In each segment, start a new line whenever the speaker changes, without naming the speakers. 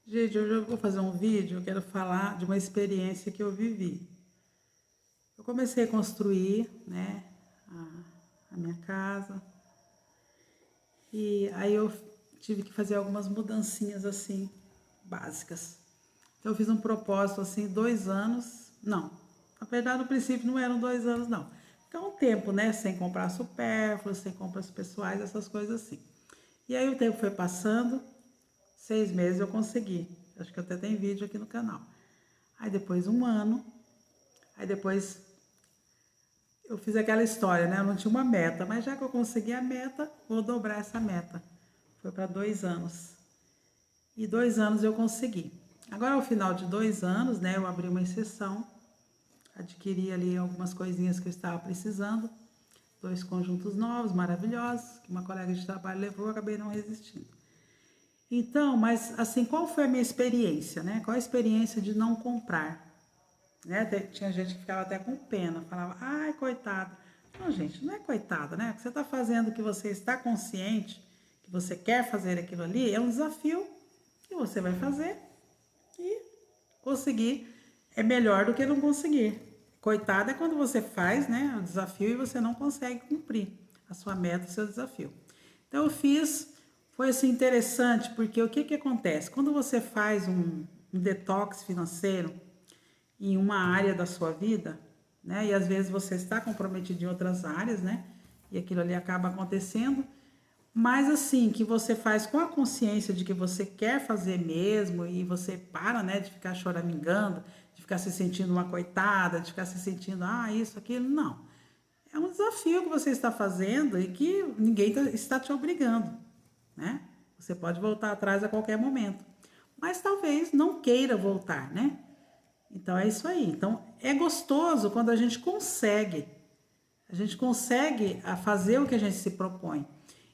Gente, hoje eu vou fazer um vídeo, eu quero falar de uma experiência que eu vivi. Eu comecei a construir, né, a minha casa e aí eu tive que fazer algumas mudancinhas assim, básicas. Então eu fiz um propósito assim, 2 anos, não, na verdade no princípio não eram 2 anos não. Ficar um tempo, né, sem comprar supérfluos, sem compras pessoais, essas coisas assim. E aí o tempo foi passando, 6 meses eu consegui. Acho que até tem vídeo aqui no canal. Aí depois 1 ano, aí depois eu fiz aquela história, né? Eu não tinha uma meta, mas já que eu consegui a meta, vou dobrar essa meta. Foi para 2 anos. E 2 anos eu consegui. Agora, ao final de 2 anos, né? Eu abri uma exceção, adquiri ali algumas coisinhas que eu estava precisando. 2 conjuntos novos, maravilhosos, que uma colega de trabalho levou, eu acabei não resistindo. Então, mas assim, qual foi a minha experiência, né? Qual a experiência de não comprar? Né? Tinha gente que ficava até com pena, falava, ai, coitada. Não, gente, não é coitada, né? O que você está fazendo, que você está consciente, que você quer fazer aquilo ali, é um desafio que você vai fazer e conseguir é melhor do que não conseguir. Coitada é quando você faz, né, o desafio e você não consegue cumprir a sua meta, o seu desafio. Então eu fiz, foi assim interessante, porque o que acontece? Quando você faz um detox financeiro, em uma área da sua vida, né? E às vezes você está comprometido em outras áreas, né? E aquilo ali acaba acontecendo. Mas assim, que você faz com a consciência de que você quer fazer mesmo e você para, né, de ficar choramingando, de ficar se sentindo uma coitada, de ficar se sentindo, isso, aquilo, não. É um desafio que você está fazendo e que ninguém está te obrigando, né? Você pode voltar atrás a qualquer momento. Mas talvez não queira voltar, né? Então é isso aí. Então é gostoso quando a gente consegue. A gente consegue fazer o que a gente se propõe.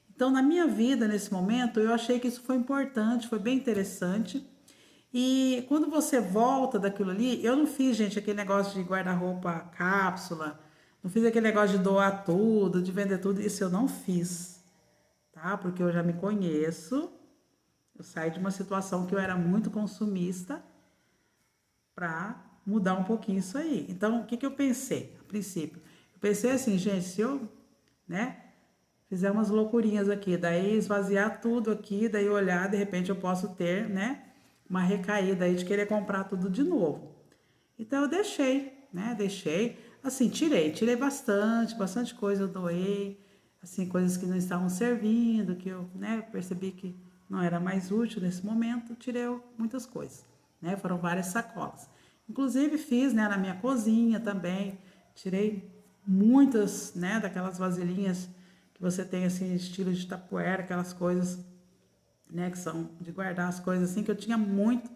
Então na minha vida nesse momento eu achei que isso foi importante, foi bem interessante. E quando você volta daquilo ali, eu não fiz, gente, aquele negócio de guarda-roupa cápsula, não fiz aquele negócio de doar tudo, de vender tudo, isso eu não fiz, tá? Porque eu já me conheço. Eu saí de uma situação que eu era muito consumista para mudar um pouquinho isso aí. Então, o que eu pensei a princípio? Eu pensei assim, gente, se eu, né, fizer umas loucurinhas aqui, daí esvaziar tudo aqui, daí olhar, de repente eu posso ter, né, uma recaída aí de querer comprar tudo de novo. Então eu deixei, né, assim, tirei bastante coisa eu doei, assim, coisas que não estavam servindo, que eu, né, percebi que não era mais útil nesse momento, tirei muitas coisas, né, foram várias sacolas. Inclusive fiz, né, na minha cozinha também, tirei muitas, né, daquelas vasilhinhas que você tem, assim, estilo de tapoeira, aquelas coisas, né, que são de guardar as coisas assim, que eu tinha muito,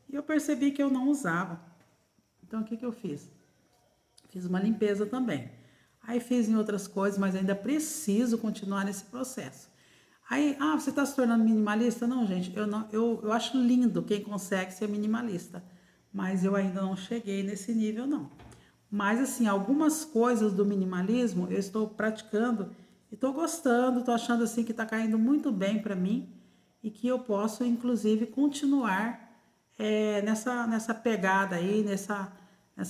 e eu percebi que eu não usava. Então, o que eu fiz? Fiz uma limpeza também. Aí fiz em outras coisas, mas ainda preciso continuar nesse processo. Aí, você está se tornando minimalista? Não, gente, eu, não, eu acho lindo quem consegue ser minimalista, mas eu ainda não cheguei nesse nível, não. Mas, assim, algumas coisas do minimalismo eu estou praticando e estou gostando, estou achando, assim, que está caindo muito bem para mim e que eu posso, inclusive, continuar nessa pegada aí, nessa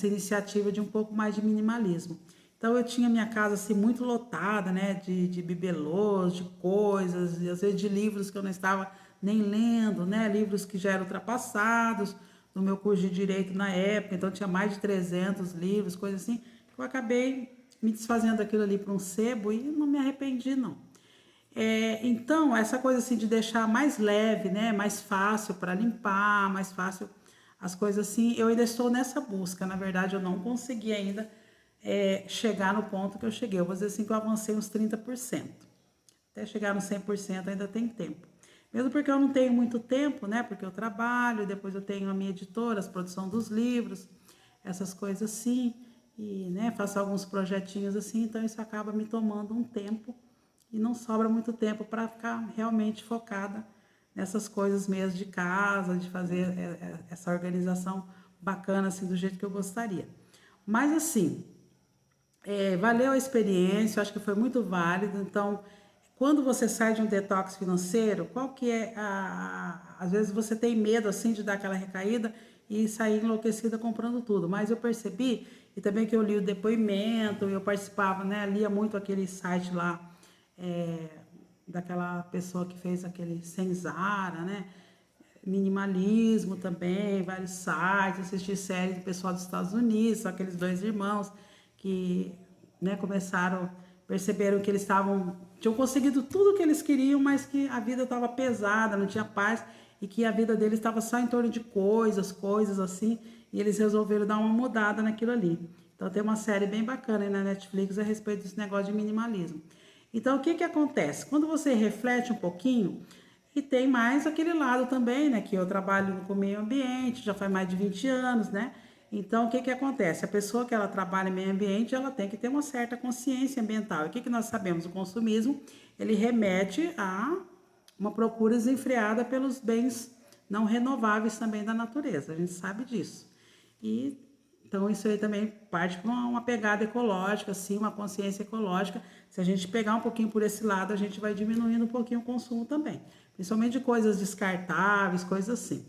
iniciativa de um pouco mais de minimalismo. Então eu tinha minha casa assim muito lotada, né, de bibelôs, de coisas, e às vezes de livros que eu não estava nem lendo, né, livros que já eram ultrapassados no meu curso de direito na época, então tinha mais de 300 livros, coisas assim, que eu acabei me desfazendo daquilo ali para um sebo e não me arrependi não. Então, essa coisa assim de deixar mais leve, né, mais fácil para limpar, mais fácil as coisas assim, eu ainda estou nessa busca. Na verdade, eu não consegui ainda chegar no ponto que eu cheguei. Eu vou dizer assim que eu avancei uns 30%. Até chegar no 100% ainda tem tempo. Mesmo porque eu não tenho muito tempo, né, porque eu trabalho, depois eu tenho a minha editora, a produção dos livros, essas coisas assim, e né, faço alguns projetinhos assim, então isso acaba me tomando um tempo e não sobra muito tempo para ficar realmente focada nessas coisas mesmo de casa, de fazer essa organização bacana assim do jeito que eu gostaria. Mas assim, valeu a experiência, eu acho que foi muito válido. Então, quando você sai de um detox financeiro, qual que é às vezes você tem medo assim de dar aquela recaída e sair enlouquecida comprando tudo, mas eu percebi, e também que eu li o depoimento, eu participava, né, lia muito aquele site lá, é, daquela pessoa que fez aquele Senzara, né, minimalismo também, vários sites, assisti séries do pessoal dos Estados Unidos, são aqueles dois irmãos que, né, começaram, perceberam que eles tinham conseguido tudo o que eles queriam, mas que a vida estava pesada, não tinha paz, e que a vida deles estava só em torno de coisas assim, e eles resolveram dar uma mudada naquilo ali. Então tem uma série bem bacana aí na Netflix a respeito desse negócio de minimalismo. Então o que que acontece? Quando você reflete um pouquinho, e tem mais aquele lado também, né? Que eu trabalho com meio ambiente, já faz mais de 20 anos, né? Então, o que que acontece? A pessoa que ela trabalha em meio ambiente, ela tem que ter uma certa consciência ambiental. E o que que nós sabemos? O consumismo, ele remete a uma procura desenfreada pelos bens não renováveis também da natureza. A gente sabe disso. E então isso aí também parte para uma pegada ecológica, assim, uma consciência ecológica. Se a gente pegar um pouquinho por esse lado, a gente vai diminuindo um pouquinho o consumo também. Principalmente de coisas descartáveis, coisas assim.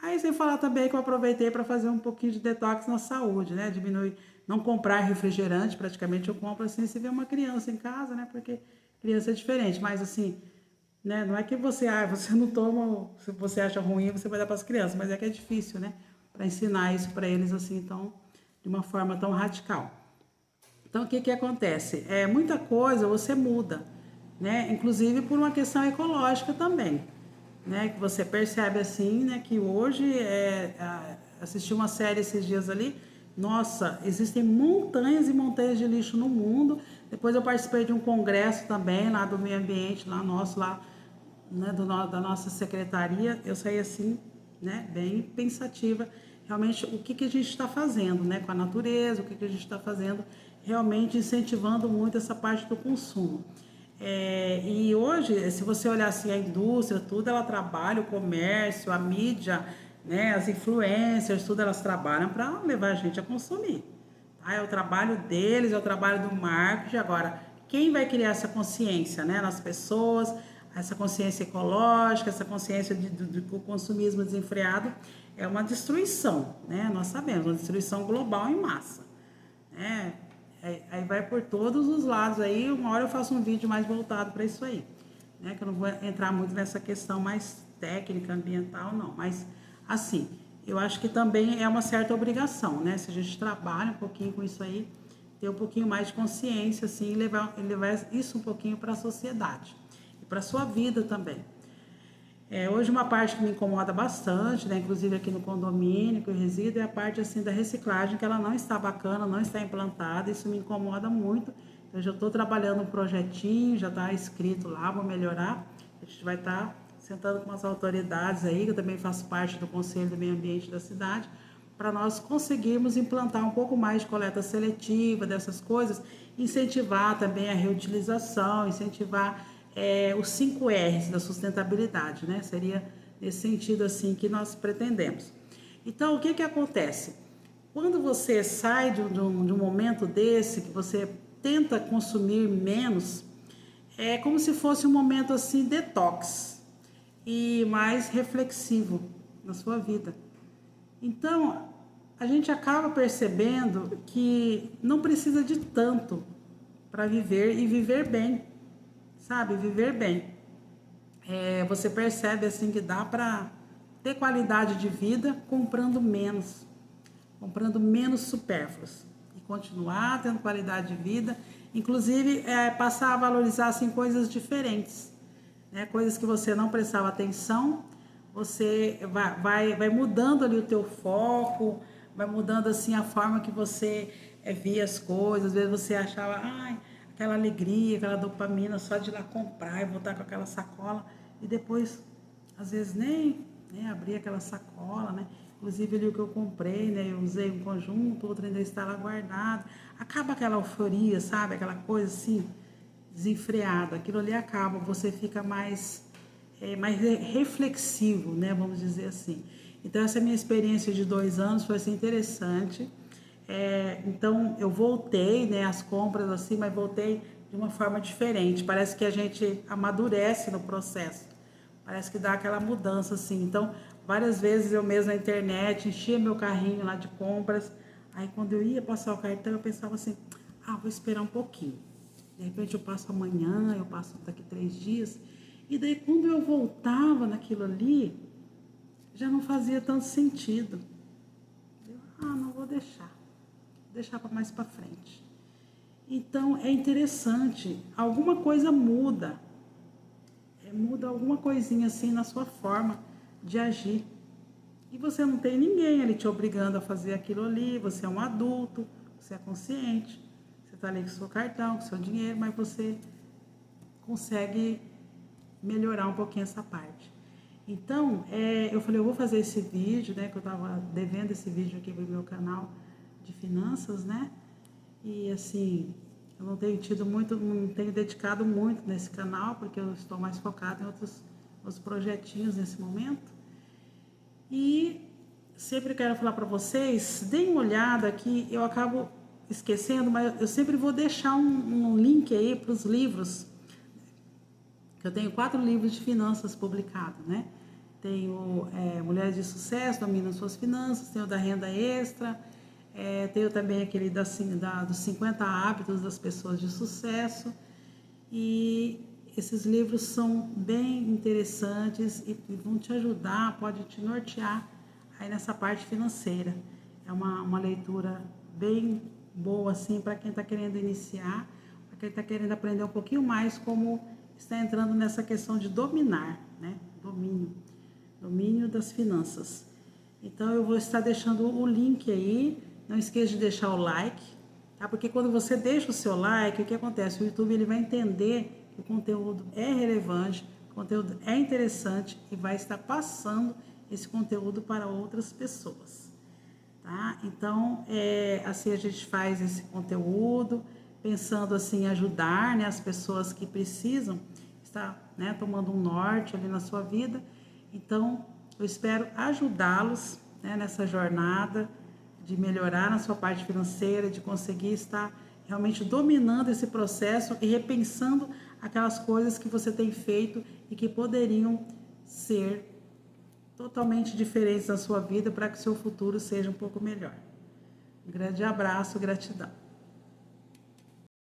Aí sem falar também que eu aproveitei para fazer um pouquinho de detox na saúde, né? Diminuir, não comprar refrigerante, praticamente eu compro assim, se vê uma criança em casa, né? Porque criança é diferente, mas assim, né? Não é que você não toma, se você acha ruim, você vai dar para as crianças, mas é que é difícil, né? Para ensinar isso para eles assim, então, de uma forma tão radical. Então, o que que acontece? Muita coisa você muda, né? Inclusive por uma questão ecológica também, né? Que você percebe assim, né? Que hoje, assisti uma série esses dias ali, nossa, existem montanhas e montanhas de lixo no mundo. Depois eu participei de um congresso também, lá do meio ambiente, lá nosso, lá, né? Da nossa secretaria. Eu saí assim, né? Bem pensativa, realmente, o que que a gente está fazendo, né? Com a natureza, o que que a gente está fazendo, realmente incentivando muito essa parte do consumo. E hoje, se você olhar assim, a indústria, tudo, ela trabalha, o comércio, a mídia, né, as influencers, tudo, elas trabalham para levar a gente a consumir. Tá? É o trabalho deles, é o trabalho do marketing. Agora, quem vai criar essa consciência, né, nas pessoas, essa consciência ecológica, essa consciência do consumismo desenfreado, é uma destruição, né? Nós sabemos, uma destruição global em massa, né? Aí vai por todos os lados aí. Uma hora eu faço um vídeo mais voltado para isso aí, né? Que eu não vou entrar muito nessa questão mais técnica, ambiental, não. Mas, assim, eu acho que também é uma certa obrigação, né? Se a gente trabalha um pouquinho com isso aí, ter um pouquinho mais de consciência, assim, e levar isso um pouquinho para a sociedade e para a sua vida também. Hoje uma parte que me incomoda bastante, né, inclusive aqui no condomínio que eu resido, é a parte assim da reciclagem, que ela não está bacana, não está implantada, isso me incomoda muito. Eu já estou trabalhando um projetinho, já está escrito lá, vou melhorar. A gente vai estar sentando com as autoridades aí, que eu também faço parte do Conselho do Meio Ambiente da cidade, para nós conseguirmos implantar um pouco mais de coleta seletiva dessas coisas, incentivar também a reutilização, incentivar os 5 R's da sustentabilidade, né? Seria nesse sentido assim que nós pretendemos. Então, o que que acontece? Quando você sai de um momento desse, que você tenta consumir menos, é como se fosse um momento assim detox e mais reflexivo na sua vida. Então, a gente acaba percebendo que não precisa de tanto para viver e viver bem, sabe? Viver bem. Você percebe assim que dá para ter qualidade de vida comprando menos supérfluos e continuar tendo qualidade de vida, inclusive passar a valorizar assim coisas diferentes, né? Coisas que você não prestava atenção, você vai mudando ali o teu foco, vai mudando assim a forma que você via as coisas. Às vezes você achava, ai, aquela alegria, aquela dopamina só de ir lá comprar e voltar com aquela sacola, e depois às vezes nem abrir aquela sacola, né? Inclusive ali o que eu comprei, né? Eu usei um conjunto, outro ainda está lá guardado. Acaba aquela euforia, sabe? Aquela coisa assim, desenfreada. Aquilo ali acaba, você fica mais reflexivo, né? Vamos dizer assim. Então essa minha experiência de 2 anos foi assim interessante. Então eu voltei, né? As compras assim, mas voltei de uma forma diferente. Parece que a gente amadurece no processo. Parece que dá aquela mudança assim. Então, várias vezes eu mesmo na internet enchia meu carrinho lá de compras. Aí quando eu ia passar o cartão, eu pensava assim, vou esperar um pouquinho. De repente eu passo amanhã, eu passo daqui 3 dias. E daí quando eu voltava naquilo ali, já não fazia tanto sentido. Não vou deixar para mais para frente. Então é interessante, alguma coisa muda, muda alguma coisinha assim na sua forma de agir. E você não tem ninguém ali te obrigando a fazer aquilo ali, você é um adulto, você é consciente, você está ali com o seu cartão, com o seu dinheiro, mas você consegue melhorar um pouquinho essa parte. Então, eu falei, eu vou fazer esse vídeo, né, que eu estava devendo esse vídeo aqui para o meu canal de finanças, né, e assim, eu não tenho dedicado muito nesse canal, porque eu estou mais focada em outros projetinhos nesse momento. E sempre quero falar para vocês, deem uma olhada aqui, eu acabo esquecendo, mas eu sempre vou deixar um link aí para os livros. Eu tenho 4 livros de finanças publicados, né? Tenho Mulheres de Sucesso, Dominam Suas Finanças, tenho da Renda Extra, tenho também aquele dos 50 hábitos das pessoas de sucesso. E esses livros são bem interessantes e vão te ajudar, pode te nortear aí nessa parte financeira. É uma leitura bem boa assim para quem está querendo iniciar, para quem está querendo aprender um pouquinho mais como está entrando nessa questão de dominar, né? Domínio das finanças. Então eu vou estar deixando o link aí, não esqueça de deixar o like, tá? Porque quando você deixa o seu like, o que acontece? O YouTube ele vai entender que o conteúdo é relevante, o conteúdo é interessante e vai estar passando esse conteúdo para outras pessoas, tá? Então, assim a gente faz esse conteúdo, pensando assim em ajudar, né, as pessoas que precisam estar, né, tomando um norte ali na sua vida. Então, eu espero ajudá-los, né, nessa jornada de melhorar na sua parte financeira, de conseguir estar realmente dominando esse processo e repensando aquelas coisas que você tem feito e que poderiam ser totalmente diferentes na sua vida para que o seu futuro seja um pouco melhor. Um grande abraço, gratidão.